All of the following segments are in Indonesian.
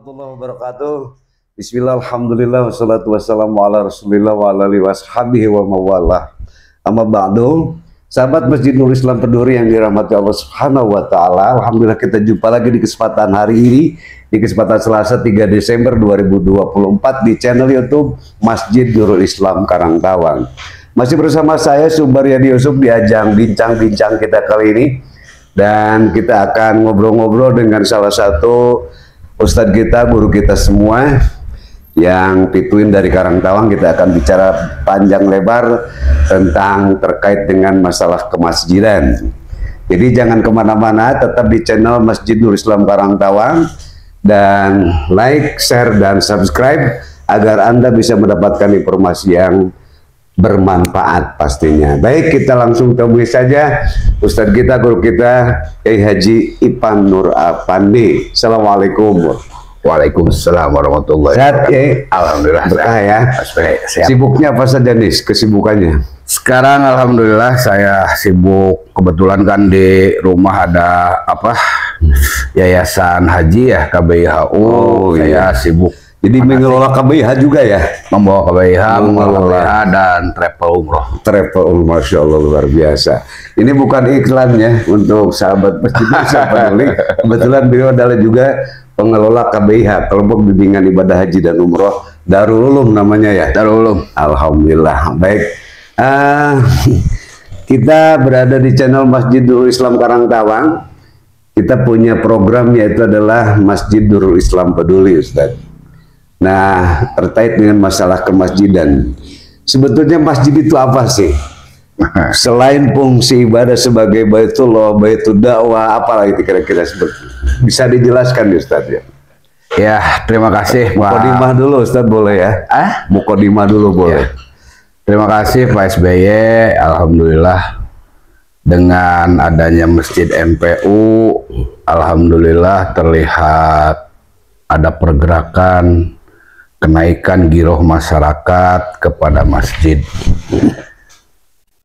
Warahmatullahi wabarakatuh. Bismillah, alhamdulillah, wassalatu wassalamu ala rasulillah wa ala alihi washabihi wa mawalah. Amma ba'du, sahabat Masjid Nurul Islam Peduri yang dirahmati Allah Subhanahu wa Ta'ala. Alhamdulillah kita jumpa lagi di kesempatan hari ini, di kesempatan Selasa 3 Desember 2024 di channel YouTube Masjid Nurul Islam Karangtawang. Masih bersama saya Subaryadi Yusuf di ajang bincang-bincang kita kali ini, dan kita akan ngobrol-ngobrol dengan salah satu Ustadz kita, guru kita semua yang pituin dari Karangtawang. Kita akan bicara panjang lebar tentang terkait dengan masalah kemasjidan. Jadi jangan kemana-mana, tetap di channel Masjid Nurul Islam Karangtawang dan like, share, dan subscribe agar Anda bisa mendapatkan informasi yang bermanfaat pastinya. Baik, kita langsung temui saja Ustadz kita, guru kita, Kiai Haji Ipan Nur Afandi. Assalamualaikum. Waalaikumsalam warahmatullahi wabarakatuh. Alhamdulillah berkah ya. Sibuknya apa saja nih kesibukannya? Sekarang alhamdulillah saya sibuk, kebetulan kan di rumah ada yayasan haji ya, KBIHU. Oh, saya sibuk. Jadi mengelola KBIH juga ya? Membawa KBIH, mengelola dan travel umroh. Travel umroh, Masya Allah, luar biasa. Ini bukan iklan ya untuk sahabat Masjid Nurul Peduli. Kebetulan beliau adalah juga pengelola KBIH, Kelompok Bimbingan Ibadah Haji dan Umroh Darul Ulum namanya ya? Darul Ulum. Alhamdulillah. Baik. Kita berada di channel Masjid Nurul Islam Karangtawang. Kita punya program yaitu adalah Masjid Nurul Islam Peduli, Ustaz. Nah, terkait dengan masalah kemasjidan, sebetulnya masjid itu apa sih? Selain fungsi ibadah sebagai baitullah, baitud dakwah, apa lagi kira-kira bisa dijelaskan Ustaz ya? Ya, terima kasih Pak. Mukodimah dulu Ustaz, boleh ya? Mukodimah dulu boleh. Ya. Terima kasih Pak SBY. Alhamdulillah dengan adanya Masjid MPU, alhamdulillah terlihat ada pergerakan kenaikan giroh masyarakat kepada masjid.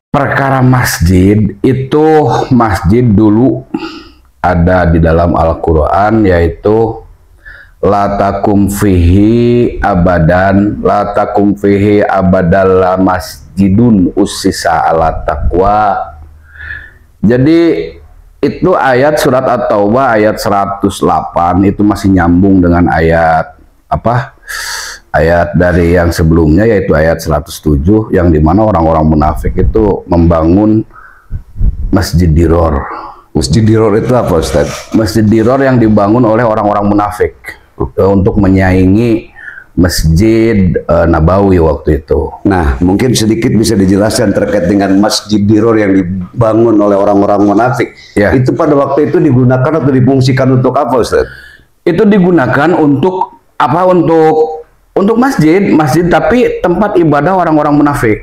Perkara masjid itu, masjid dulu ada di dalam Al-Quran, yaitu la takum fihi abadan, la takum fihi abadalla masjidun ussisa ala taqwa. Jadi itu ayat surat At-Taubah ayat 108, itu masih nyambung dengan ayat ayat dari yang sebelumnya, yaitu ayat 107, yang dimana orang-orang munafik itu membangun masjid diror. Masjid diror itu apa Ustaz? Masjid diror yang dibangun oleh orang-orang munafik untuk menyaingi Masjid Nabawi waktu itu. Nah, mungkin sedikit bisa dijelaskan terkait dengan masjid diror yang dibangun oleh orang-orang munafik. Ya. Itu pada waktu itu digunakan atau difungsikan untuk apa Ustaz? Itu digunakan untuk untuk masjid, tapi tempat ibadah orang-orang munafik.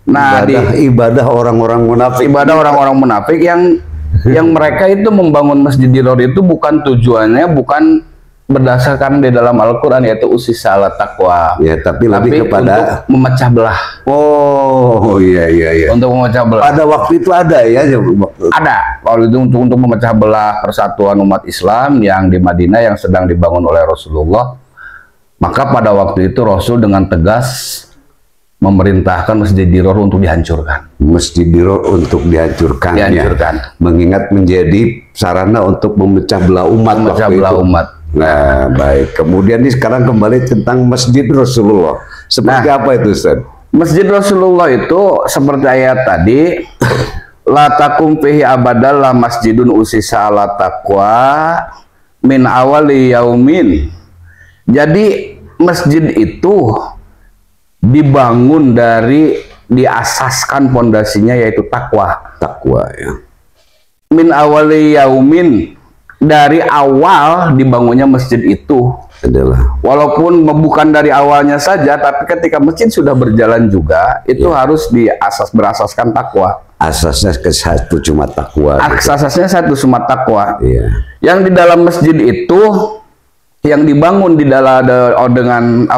Nah, ibadah orang-orang munafik. Ibadah orang-orang munafik yang mereka itu membangun masjid diror itu bukan tujuannya, bukan berdasarkan di dalam Al-Quran yaitu ussisa ala taqwa. Ya, tapi lebih kepada untuk memecah belah. Oh, iya. Untuk memecah belah. Pada waktu itu ada ya? Ada. Kalau itu untuk memecah belah persatuan umat Islam yang di Madinah yang sedang dibangun oleh Rasulullah. Maka pada waktu itu Rasul dengan tegas memerintahkan Masjid Diror untuk dihancurkan. Masjid Diror untuk dihancurkan. Ya. Mengingat menjadi sarana untuk memecah belah umat. Nah, baik. Kemudian ini sekarang kembali tentang Masjid Rasulullah. Seperti apa itu Ustaz? Masjid Rasulullah itu seperti ayat tadi, la takum fihi abadallah masjidun ussisa ala taqwa min awali yaumin. Jadi masjid itu dibangun diasaskan pondasinya yaitu takwa. Takwa ya. Min awali yaumin, dari awal dibangunnya masjid itu adalah, walaupun bukan dari awalnya saja, tapi ketika masjid sudah berjalan juga itu harus berasaskan takwa. Asasnya ke satu cuma takwa. Asasnya satu cuma takwa. Iya. Yang di dalam masjid itu yang dibangun dengan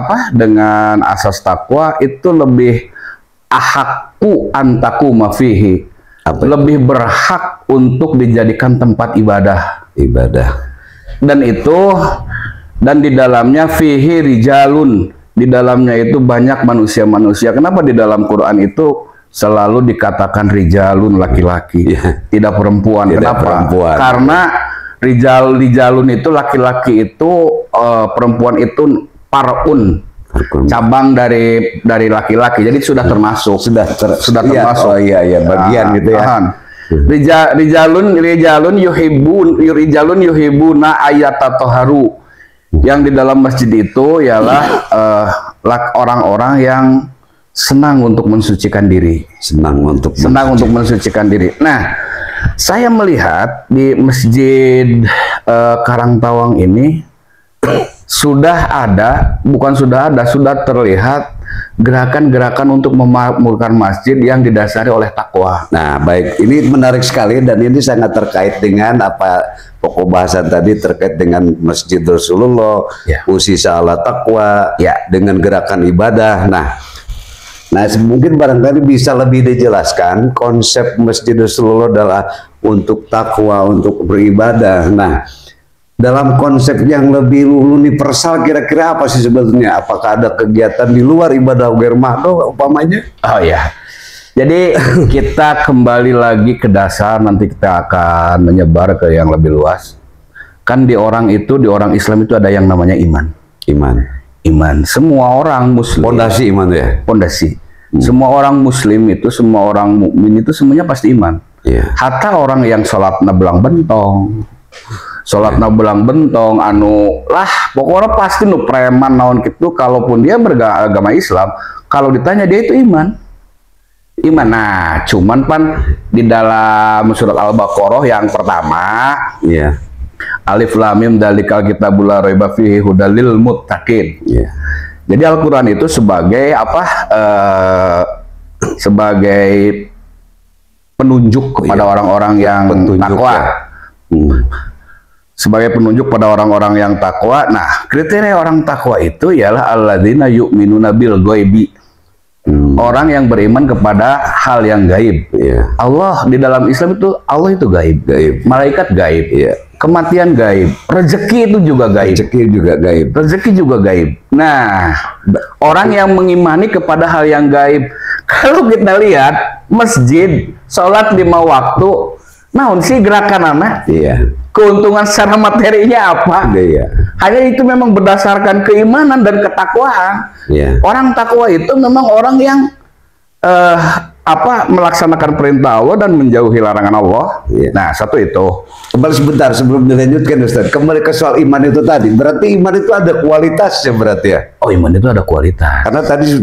asas takwa itu lebih ahakku antaku mafihi, lebih berhak untuk dijadikan tempat ibadah. Dan itu dan di dalamnya fihi rijalun, di dalamnya itu banyak manusia-manusia. Kenapa di dalam Quran itu selalu dikatakan rijalun, laki-laki, tidak perempuan? Tidak Kenapa? perempuan. Karena rijalun itu laki-laki itu, perempuan itu parun, cabang dari laki-laki. Jadi sudah termasuk, sudah termasuk. Oh iya bagian gitu ya. Rijalun yuhibuna ayatatoharu. Yang di dalam masjid itu ialah orang-orang yang senang untuk mensucikan diri. Senang untuk mensucikan diri. Nah, saya melihat di Masjid Karangtawang ini sudah terlihat gerakan-gerakan untuk memakmurkan masjid yang didasari oleh takwa. Nah, baik, ini menarik sekali dan ini sangat terkait dengan apa pokok bahasan tadi, terkait dengan Masjid Rasulullah, usisa ala takwa, dengan gerakan ibadah. Nah, mungkin barangkali bisa lebih dijelaskan konsep Masjid Rasulullah adalah untuk takwa, untuk beribadah. Nah, dalam konsep yang lebih universal kira-kira apa sih sebetulnya? Apakah ada kegiatan di luar ibadah ghair mahdoh umpamanya? Oh ya. Jadi kita kembali lagi ke dasar, nanti kita akan menyebar ke yang lebih luas. Kan di orang Islam itu ada yang namanya iman. Iman. Semua orang muslim. Pondasi iman ya? Pondasi. Semua orang muslim itu, semua orang mukmin itu semuanya pasti iman. Hatta orang yang sholat belang bentong, pokoknya pasti nu preman naon gitu, kalaupun dia beragama Islam, kalau ditanya dia itu iman. Nah, cuman pan di dalam surat Al-Baqarah yang pertama, Alif Lam Mim dzalikal kitabul la raiba fihi hudal lil muttaqin. Jadi Al-Qur'an itu sebagai apa? Sebagai penunjuk kepada orang-orang yang takwa. Sebagai penunjuk pada orang-orang yang takwa. Nah, kriteria orang takwa itu ialah alladzina yu'minuna bil ghaibi. Orang yang beriman kepada hal yang gaib. Allah di dalam Islam itu, Allah itu gaib. Malaikat gaib. Kematian gaib. Rezeki itu juga gaib. Rezeki juga gaib. Nah, orang yang mengimani kepada hal yang gaib. Kalau kita lihat masjid, sholat 5 waktu, naon sih gerakan anak? Keuntungan secara materinya apa? Hanya itu memang berdasarkan keimanan dan ketakwaan. Orang takwa itu memang orang yang melaksanakan perintah Allah dan menjauhi larangan Allah. Nah, satu itu. Kembali sebentar sebelum dilanjutkan Ustaz. Kembali ke soal iman itu tadi. Berarti iman itu ada kualitasnya berarti ya? Oh, iman itu ada kualitas. Karena tadi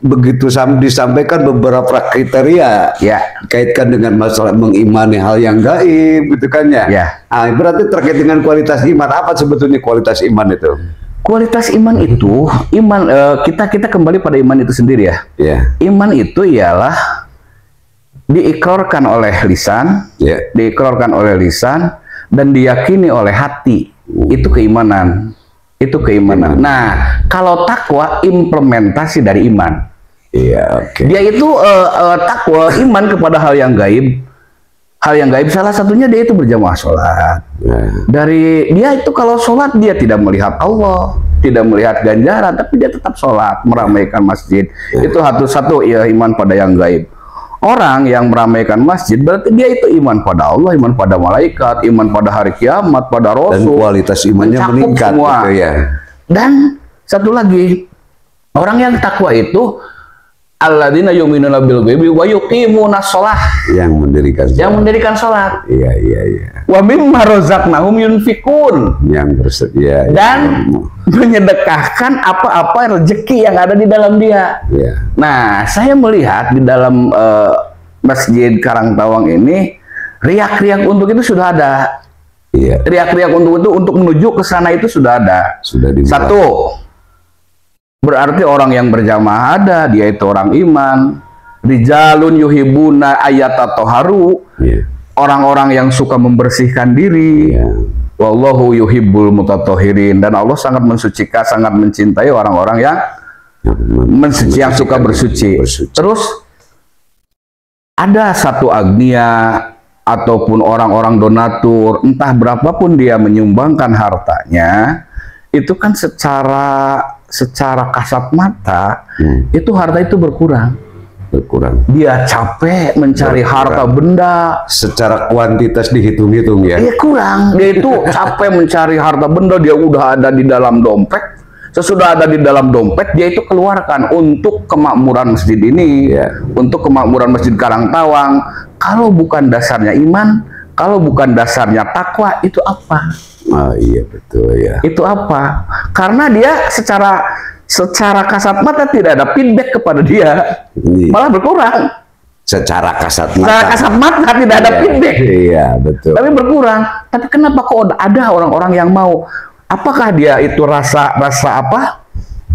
begitu disampaikan beberapa kriteria. Kaitkan dengan masalah mengimani hal yang gaib gitu kan ya? Nah, berarti terkait dengan kualitas iman. Apa sebetulnya kualitas iman itu? Kualitas iman itu, kita kembali pada iman itu sendiri ya. Iman itu ialah diikrarkan oleh lisan, dan diyakini oleh hati. Itu keimanan. Nah, kalau takwa implementasi dari iman. Dia itu takwa, iman kepada hal yang gaib. Hal yang gaib salah satunya dia itu berjamaah sholat. Dari dia itu kalau sholat dia tidak melihat Allah, tidak melihat ganjaran, tapi dia tetap sholat, meramaikan masjid. Itu satu ya, iman pada yang gaib. Orang yang meramaikan masjid berarti dia itu iman pada Allah, iman pada malaikat, iman pada hari kiamat, pada Rasul. Dan kualitas imannya meningkat semua. Gitu ya. Dan satu lagi, orang yang takwa itu alladzina yu'minuna bil ghaibi wa yuqimuna shalah, yang mendirikan salat. Wa mimma razaqnahum yunfikun, yang bersedia dan menyedekahkan apa-apa rezeki yang ada di dalam dia. Nah, saya melihat di dalam Masjid Karangtawang ini riak-riak untuk itu sudah ada. Riak-riak untuk itu, untuk menuju ke sana itu sudah ada. Satu, berarti orang yang berjamaah ada, dia itu orang iman. Rijalun yuhibuna ayatatoharu, orang-orang yang suka membersihkan diri. Wallahu yuhibbul mutatahhirin, dan Allah sangat mensucikan, sangat mencintai orang-orang yang yang suka bersuci. Terus ada satu agnia ataupun orang-orang donatur, entah berapapun dia menyumbangkan hartanya, itu kan secara kasat mata itu harta itu berkurang. Dia capek mencari harta benda, secara kuantitas dihitung-hitung ya. Iya kurang. Dia itu capek mencari harta benda, dia udah ada di dalam dompet. Sesudah ada di dalam dompet, dia itu keluarkan untuk kemakmuran masjid ini, untuk kemakmuran Masjid Karangtawang. Kalau bukan dasarnya iman, kalau bukan dasarnya takwa, itu apa? Oh iya betul ya. Itu apa? Karena dia secara kasat mata tidak ada feedback kepada dia, malah berkurang. Secara kasat mata. Secara kasat mata tidak ada feedback. Iya betul. Tapi berkurang. Tapi kenapa kok ada orang-orang yang mau? Apakah dia itu rasa apa?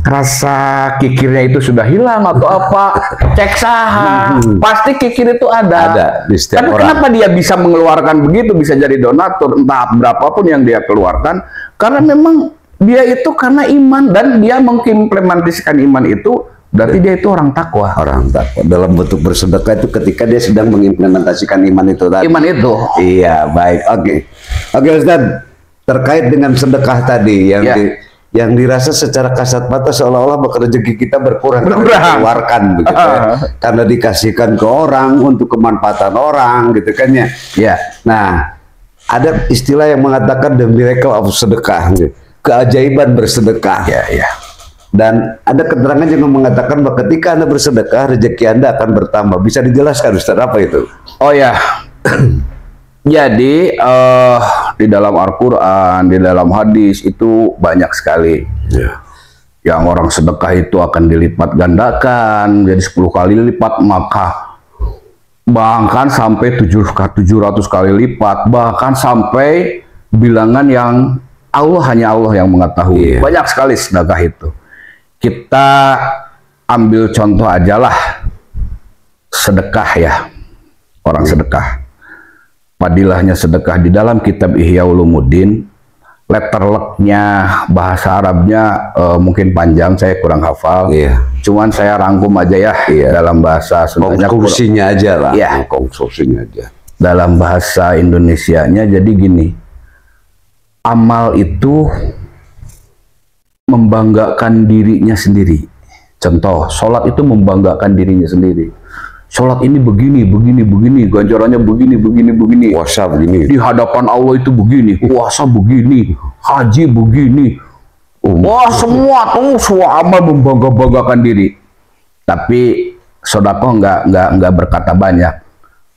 Rasa kikirnya itu sudah hilang atau apa? Cek saham. Pasti kikir itu ada di setiap Tapi orang. kenapa dia bisa mengeluarkan begitu, bisa jadi donatur, entah berapapun yang dia keluarkan? Karena memang dia itu karena iman, dan dia mengimplementasikan iman itu, berarti dia itu orang takwa. Orang takwa dalam bentuk bersedekah itu ketika dia sedang mengimplementasikan iman itu tadi. Iman itu. Iya, baik. Oke Ustaz. Terkait dengan sedekah tadi yang dirasa secara kasat mata seolah-olah rezeki kita berkurang. Dikeluarkan begitu ya. Karena dikasihkan ke orang untuk kemanfaatan orang gitu kan ya. Ya. Nah, ada istilah yang mengatakan the miracle of sedekah, gitu. Keajaiban bersedekah. Ya. Dan ada keterangan yang mengatakan bahwa ketika Anda bersedekah, rezeki Anda akan bertambah. Bisa dijelaskan Ustaz apa itu? Oh ya. Jadi di dalam Al-Quran, di dalam hadis itu banyak sekali. Yang orang sedekah itu akan dilipat gandakan jadi 10 kali lipat, maka bahkan sampai 700 kali lipat, bahkan sampai bilangan yang hanya Allah yang mengetahui. Banyak sekali sedekah itu. Kita ambil contoh ajalah sedekah ya, orang sedekah. Padilahnya sedekah di dalam kitab Ihya Ulumuddin, letterleknya bahasa Arabnya mungkin panjang, saya kurang hafal. Cuman saya rangkum aja ya dalam bahasa Sundanya. Konklusinya aja lah. Konklusinya aja. Dalam bahasa Indonesianya jadi gini. Amal itu membanggakan dirinya sendiri. Contoh, sholat itu membanggakan dirinya sendiri. Sholat ini begini, ganjarannya begini. Puasa begini. Di hadapan Allah itu begini, puasa begini, haji begini. Wah, semua amal membanggakan diri. Tapi sodako nggak berkata banyak.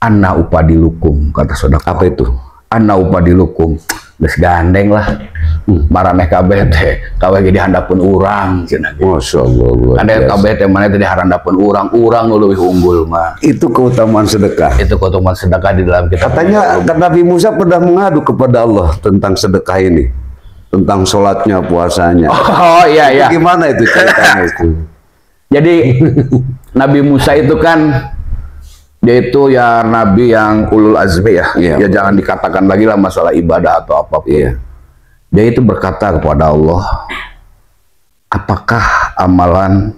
Anna upadilukum, kata sodako. Apa itu? Anna upadilukum. Geus gandeng lah. Maraneh kabeh teh kawe di handapun urang cenah. Masyaallah. Ada kabeh teh mana teh di handapun urang nu leuwih unggul mah. Itu keutamaan sedekah. Itu keutamaan sedekah di dalam kitab. Katanya Nabi Musa pernah mengadu kepada Allah tentang sedekah ini. Tentang sholatnya, puasanya. Oh iya. Gimana itu ceritanya itu? Jadi Nabi Musa itu kan dia itu ya nabi yang ulul azmi ya. Ya jangan dikatakan lagi lah masalah ibadah atau apapun. Dia itu berkata kepada Allah, apakah amalan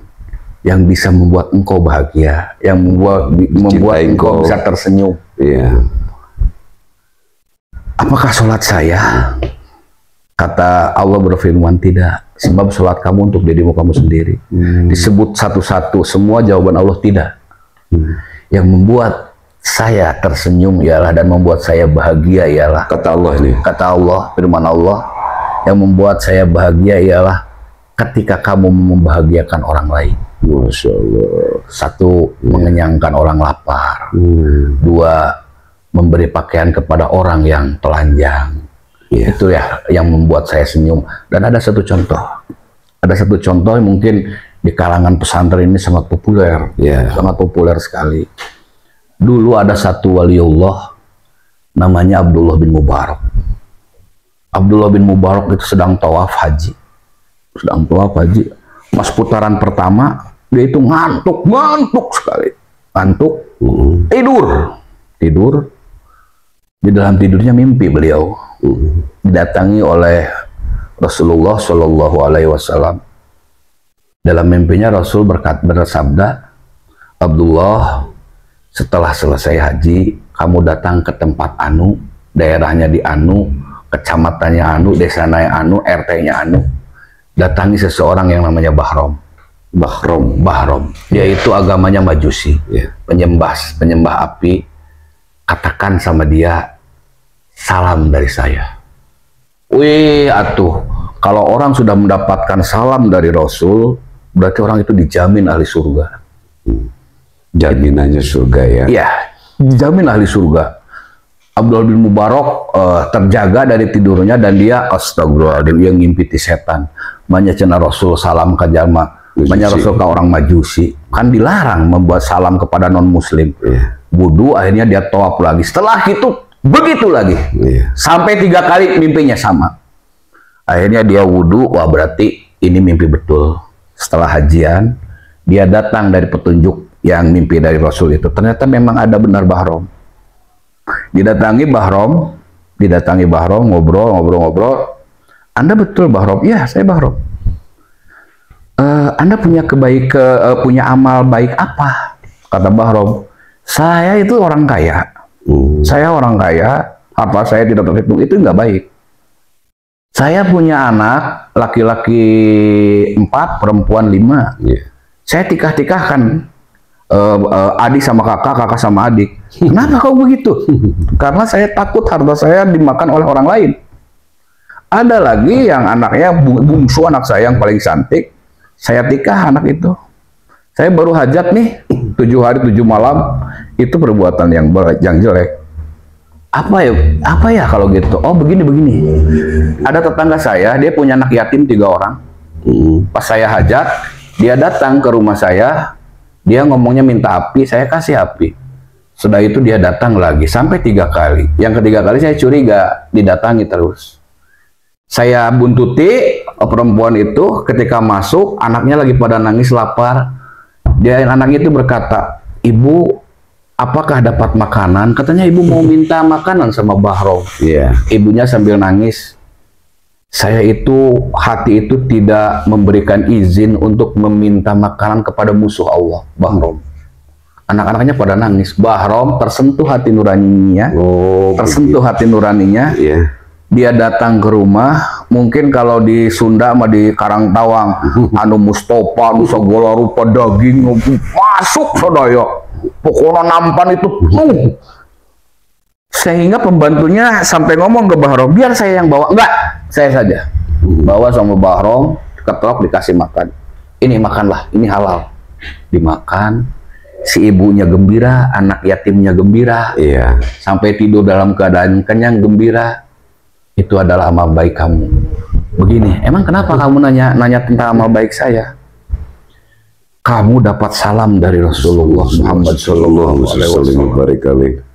yang bisa membuat engkau bahagia, yang membuat engkau bisa tersenyum? Apakah sholat saya? Kata Allah berfirman, tidak. Sebab sholat kamu untuk dirimu kamu sendiri. Disebut satu-satu, semua jawaban Allah tidak. Yang membuat saya tersenyum ialah dan membuat saya bahagia ialah, kata Allah ini. Kata Allah, firman Allah, yang membuat saya bahagia ialah ketika kamu membahagiakan orang lain. Masya Allah. Satu, mengenyangkan orang lapar. Dua, memberi pakaian kepada orang yang telanjang. Itu ya yang membuat saya senyum. Dan ada satu contoh. Ada satu contoh yang mungkin di kalangan pesantren ini sangat populer. Sangat populer sekali. Dulu ada satu waliullah namanya Abdullah bin Mubarak. Abdullah bin Mubarak itu sedang tawaf haji. Pas putaran pertama dia itu ngantuk sekali. Tidur. Di dalam tidurnya mimpi beliau. Didatangi oleh Rasulullah Shallallahu Alaihi Wasallam. Dalam mimpinya Rasul bersabda, Abdullah, setelah selesai haji, kamu datang ke tempat anu, daerahnya di anu, kecamatannya anu, desanya anu, RT-nya anu. datangi seseorang yang namanya Bahrom. Bahrom. Dia itu agamanya Majusi, penyembah api. Katakan sama dia, salam dari saya. Wih, atuh, kalau orang sudah mendapatkan salam dari Rasul, berarti orang itu dijamin ahli surga. Jaminannya surga ya? Iya, dijamin ahli surga. Abdullah bin Mubarak terjaga dari tidurnya dan dia astagfirullahaladzim, yang ngimpiti setan. Banyak cina Rasul salam ke jalma, banyak Rasul ke orang Majusi. Kan dilarang membuat salam kepada non Muslim. Wudu, akhirnya dia tawaf lagi. Setelah itu begitu lagi, sampai 3 kali mimpinya sama. Akhirnya dia wudu, wah berarti ini mimpi betul. Setelah hajian, dia datang dari petunjuk yang mimpi dari Rasul itu. Ternyata memang ada benar Bahrom. Didatangi Bahrom, ngobrol. Anda betul Bahrom? Iya, saya Bahrom. Anda punya punya amal baik apa? Kata Bahrom, saya itu orang kaya. Saya orang kaya, harta saya tidak terhitung, itu nggak baik. Saya punya anak, laki-laki 4, perempuan 5. Saya tikah-tikahkan. Adik sama kakak sama adik. Kenapa kau begitu? Karena saya takut harta saya dimakan oleh orang lain. Ada lagi yang anaknya bungsu, anak saya yang paling cantik, saya tikah anak itu. Saya baru hajat nih, 7 hari 7 malam, itu perbuatan yang jelek. Apa ya kalau gitu? Oh begini. Ada tetangga saya, dia punya anak yatim 3 orang. Pas saya hajat, dia datang ke rumah saya. Dia ngomongnya minta api, saya kasih api. Sudah itu dia datang lagi sampai 3 kali. Yang ketiga kali saya curiga, didatangi terus. Saya buntuti perempuan itu, ketika masuk anaknya lagi pada nangis lapar. Anak itu berkata, "Ibu, apakah dapat makanan?" Katanya ibu mau minta makanan sama Bahrom. Ibunya sambil nangis. Saya itu, hati itu tidak memberikan izin untuk meminta makanan kepada musuh Allah, Bahrom. Anak-anaknya pada nangis. Bahrom tersentuh hati nuraninya, Dia datang ke rumah. Mungkin kalau di Sunda sama di Karangtawang, anu Mustafa, Nusa Gola rupa daging masuk sadaya. Pokoknya nampan itu sehingga pembantunya sampai ngomong ke Bahrom, biar saya yang bawa. Enggak, saya saja. Bawa sama Bahrom, ketrok dikasih makan. Ini makanlah, ini halal. Dimakan, si ibunya gembira, anak yatimnya gembira. Sampai tidur dalam keadaan kenyang, gembira. Itu adalah amal baik kamu. Begini, emang kenapa kamu nanya tentang amal baik saya? Kamu dapat salam dari Rasulullah Muhammad sallallahu alaihi wasallam.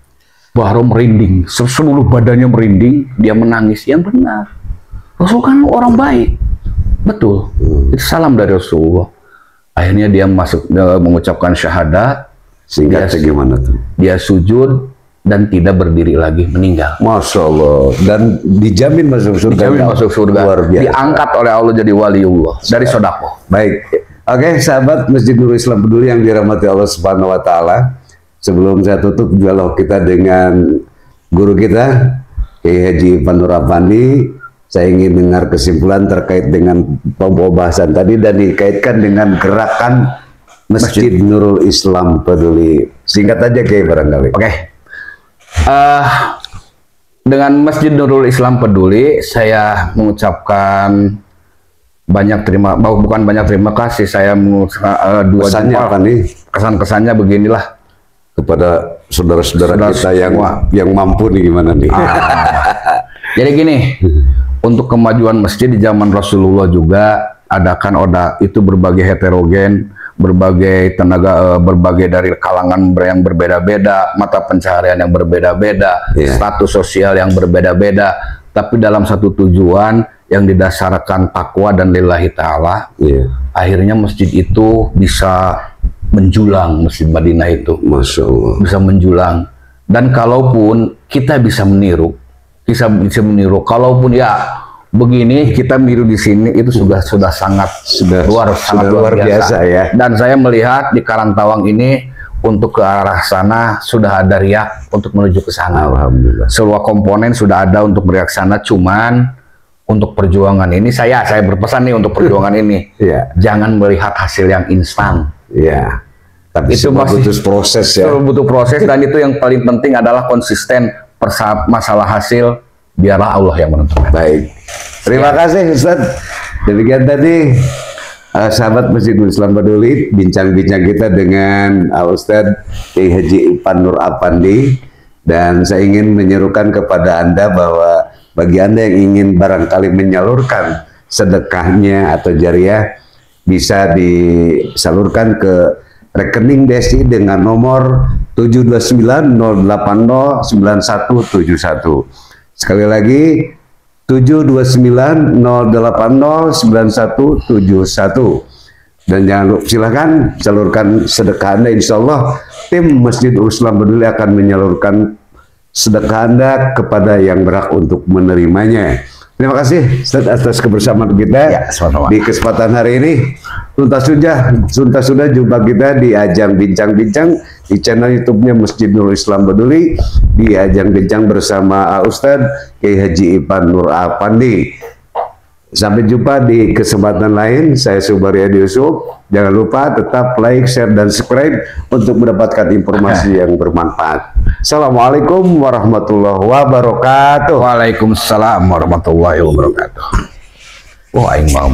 Bahrom merinding, seluruh badannya merinding, dia menangis. Yang benar, Rasul kan orang baik, betul. Itu salam dari Rasulullah. Akhirnya dia mengucapkan syahadat. Sehingga gimana tuh? Dia sujud dan tidak berdiri lagi, meninggal. Masya Allah. Dan dijamin masuk surga. Dijamin masuk surga. Luar biasa. Diangkat oleh Allah jadi waliullah dari sodako. Baik. Oke, sahabat Masjid Nurul Islam Peduli yang dirahmati Allah Subhanahu Wa Taala. Sebelum saya tutup, dialog kita dengan guru kita, Kiai Haji Panur Affandi. Saya ingin dengar kesimpulan terkait dengan pembahasan tadi dan dikaitkan dengan gerakan Masjid Nurul Islam Peduli. Singkat aja Kiai barangkali. Oke. Dengan Masjid Nurul Islam Peduli, saya mengucapkan bukan banyak terima kasih. Saya mengucapkan pesannya apa nih? Kesan-kesannya beginilah. Kepada saudara-saudara kita yang mampu nih, gimana nih? Jadi gini, untuk kemajuan masjid di zaman Rasulullah juga itu berbagai heterogen, berbagai tenaga, berbagai dari kalangan yang berbeda-beda, mata pencaharian yang berbeda-beda, status sosial yang berbeda-beda, tapi dalam satu tujuan yang didasarkan takwa dan lillahi ta'ala. Akhirnya masjid itu bisa menjulang, Masjid Madinah itu. Masya Allah. Bisa menjulang. Dan kalaupun kita bisa meniru, kalaupun ya begini kita meniru di sini, itu sudah sangat luar biasa ya. Dan saya melihat di Karangtawang ini untuk ke arah sana sudah ada riak untuk menuju ke sana. Alhamdulillah. Seluruh komponen sudah ada untuk berriak sana, cuman untuk perjuangan ini saya berpesan nih untuk perjuangan ini. Iya. Jangan melihat hasil yang instan. Iya. Tapi Itu semua masih butuh proses ya. Itu butuh proses, dan itu yang paling penting adalah konsisten. Masalah hasil biarlah Allah yang menentukan. Baik. Terima kasih Ustaz. Demikian tadi sahabat Masjidul Islam Baduli, bincang-bincang kita dengan Ustaz Kiai Haji Ipan Nur Apandi, dan saya ingin menyerukan kepada Anda bahwa bagi Anda yang ingin barangkali menyalurkan sedekahnya atau jariah, bisa disalurkan ke rekening BSI dengan nomor 729-080-9171. Sekali lagi 729-080-9171. Dan jangan lupa, silahkan salurkan sedekah Anda. Insya Allah tim Masjidul Islam Baduli akan menyalurkan sedekah Anda kepada yang berhak untuk menerimanya. Terima kasih Ustaz atas kebersamaan kita Ya, sama-sama. di kesempatan hari ini. Tuntas sudah jumpa kita di ajang bincang-bincang di channel YouTube-nya Masjidul Islam Baduli, di ajang bincang bersama Ustaz Kiai Haji Ipan Nur Apandi. Sampai jumpa di kesempatan lain. Saya Subari Adi Yusuf. Jangan lupa tetap like, share, dan subscribe untuk mendapatkan informasi yang bermanfaat. Assalamualaikum warahmatullahi wabarakatuh. Waalaikumsalam warahmatullahi wabarakatuh. Wah, aing mau